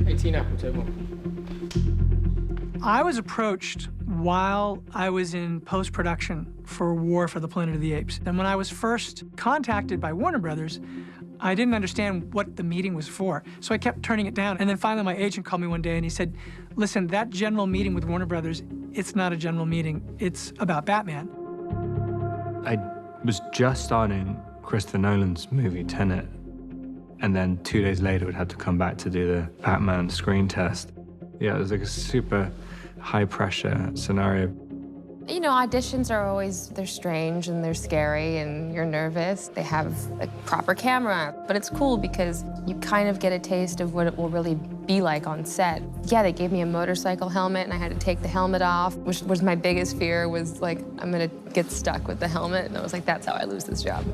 18 apple table. I was approached while I was in post-production for War for the Planet of the Apes. And when I was first contacted by Warner Brothers, I didn't understand what the meeting was for. So I kept turning it down. And then finally my agent called me one day and he said, listen, that general meeting with Warner Brothers, it's not a general meeting. It's about Batman. I was just starting Christopher Nolan's movie, Tenet. And then 2 days later, would have to come back to do the Batman screen test. Yeah, it was like a super high-pressure scenario. You know, auditions are always, they're strange and they're scary and you're nervous. They have a proper camera, but it's cool because you kind of get a taste of what it will really be like on set. Yeah, they gave me a motorcycle helmet and I had to take the helmet off, which was my biggest fear, was like, I'm gonna get stuck with the helmet. And I was like, that's how I lose this job.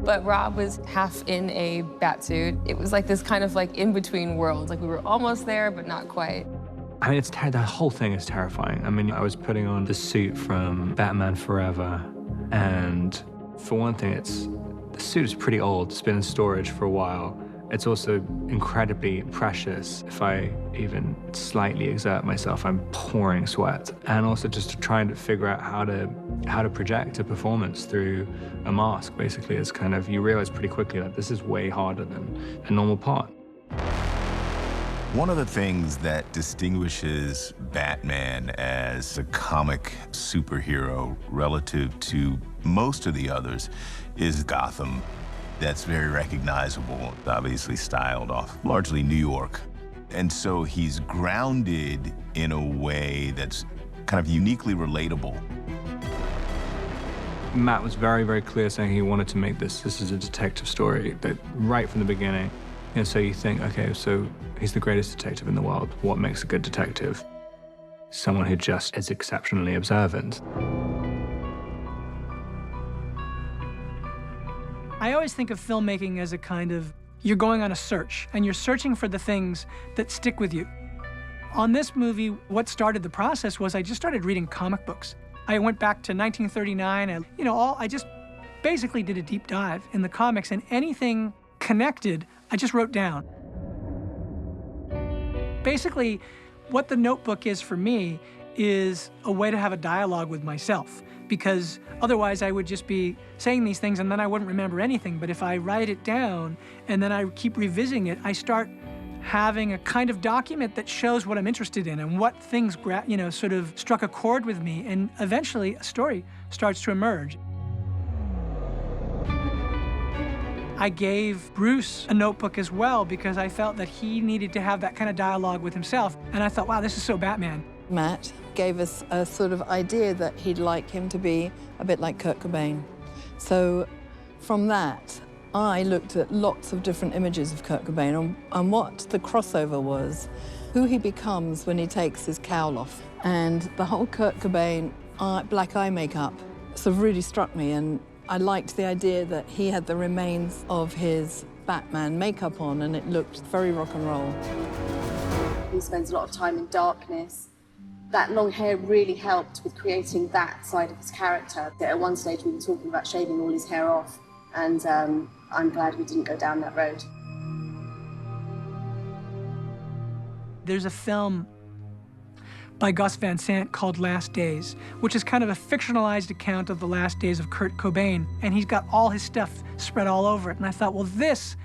But Rob was half in a bat suit. It was like this kind of like in-between worlds. Like we were almost there, but not quite. I mean, the whole thing is terrifying. I mean, I was putting on the suit from Batman Forever, and for one thing, the suit is pretty old. It's been in storage for a while. It's also incredibly precious. If I even slightly exert myself, I'm pouring sweat. And also just trying to figure out how to project a performance through a mask, basically. It's kind of, you realize pretty quickly that this is way harder than a normal part. One of the things that distinguishes Batman as a comic superhero relative to most of the others is Gotham. That's very recognizable, obviously styled off largely New York. And so he's grounded in a way that's kind of uniquely relatable. Matt was very, very clear saying he wanted to make this is a detective story, that right from the beginning. And so you think, okay, so he's the greatest detective in the world. What makes a good detective? Someone who just is exceptionally observant. I always think of filmmaking as a kind of, you're going on a search, and you're searching for the things that stick with you. On this movie, what started the process was I just started reading comic books. I went back to 1939, and I just basically did a deep dive in the comics, and anything connected, I just wrote down. Basically, what the notebook is for me is a way to have a dialogue with myself, because otherwise I would just be saying these things and then I wouldn't remember anything. But if I write it down and then I keep revisiting it, I start having a kind of document that shows what I'm interested in and what things, sort of struck a chord with me, and eventually a story starts to emerge. I gave Bruce a notebook as well because I felt that he needed to have that kind of dialogue with himself. And I thought, wow, this is so Batman. Matt gave us a sort of idea that he'd like him to be a bit like Kurt Cobain. So from that, I looked at lots of different images of Kurt Cobain and what the crossover was, who he becomes when he takes his cowl off. And the whole Kurt Cobain black eye makeup sort of really struck me, and I liked the idea that he had the remains of his Batman makeup on, and it looked very rock and roll. He spends a lot of time in darkness. That long hair really helped with creating that side of his character. At one stage, we were talking about shaving all his hair off, and I'm glad we didn't go down that road. There's a film by Gus Van Sant called Last Days, which is kind of a fictionalized account of the last days of Kurt Cobain, and he's got all his stuff spread all over it. And I thought, well, this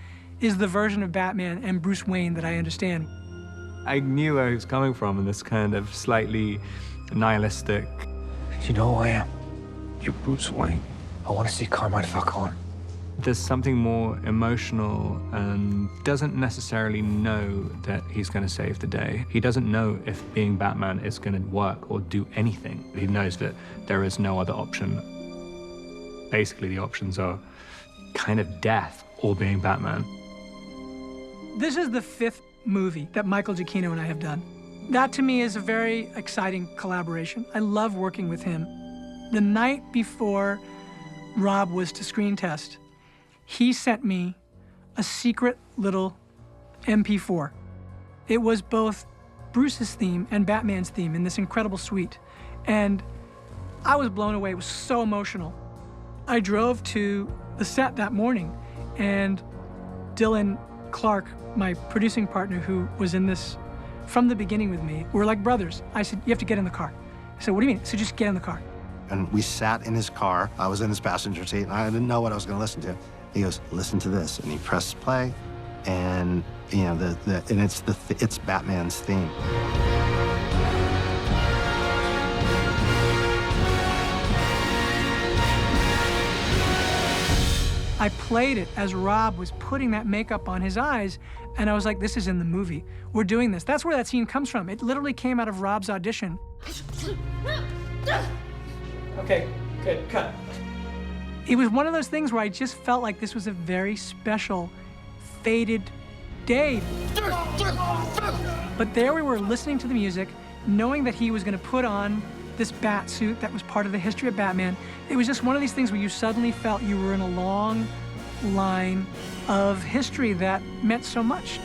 is the version of Batman and Bruce Wayne that I understand. I knew where he was coming from in this kind of slightly nihilistic. You know who I am? You're Bruce Wayne. I want to see Carmine Falcone. There's something more emotional, and doesn't necessarily know that he's going to save the day. He doesn't know if being Batman is going to work or do anything. He knows that there is no other option. Basically, the options are kind of death or being Batman. This is the 5th movie that Michael Giacchino and I have done. That, to me, is a very exciting collaboration. I love working with him. The night before Rob was to screen test, he sent me a secret little MP4. It was both Bruce's theme and Batman's theme in this incredible suite. And I was blown away. It was so emotional. I drove to the set that morning, and Dylan Clark, my producing partner who was in this from the beginning with me, we're like brothers. I said, you have to get in the car. I said, what do you mean? So just get in the car. And we sat in his car. I was in his passenger seat, and I didn't know what I was going to listen to. He goes, listen to this. And he pressed play, and you know, it's Batman's theme. I played it as Rob was putting that makeup on his eyes, and I was like, this is in the movie. We're doing this. That's where that scene comes from. It literally came out of Rob's audition. Okay, good, cut. It was one of those things where I just felt like this was a very special, fated day. But there we were listening to the music, knowing that he was gonna put on this bat suit that was part of the history of Batman. It was just one of these things where you suddenly felt you were in a long line of history that meant so much.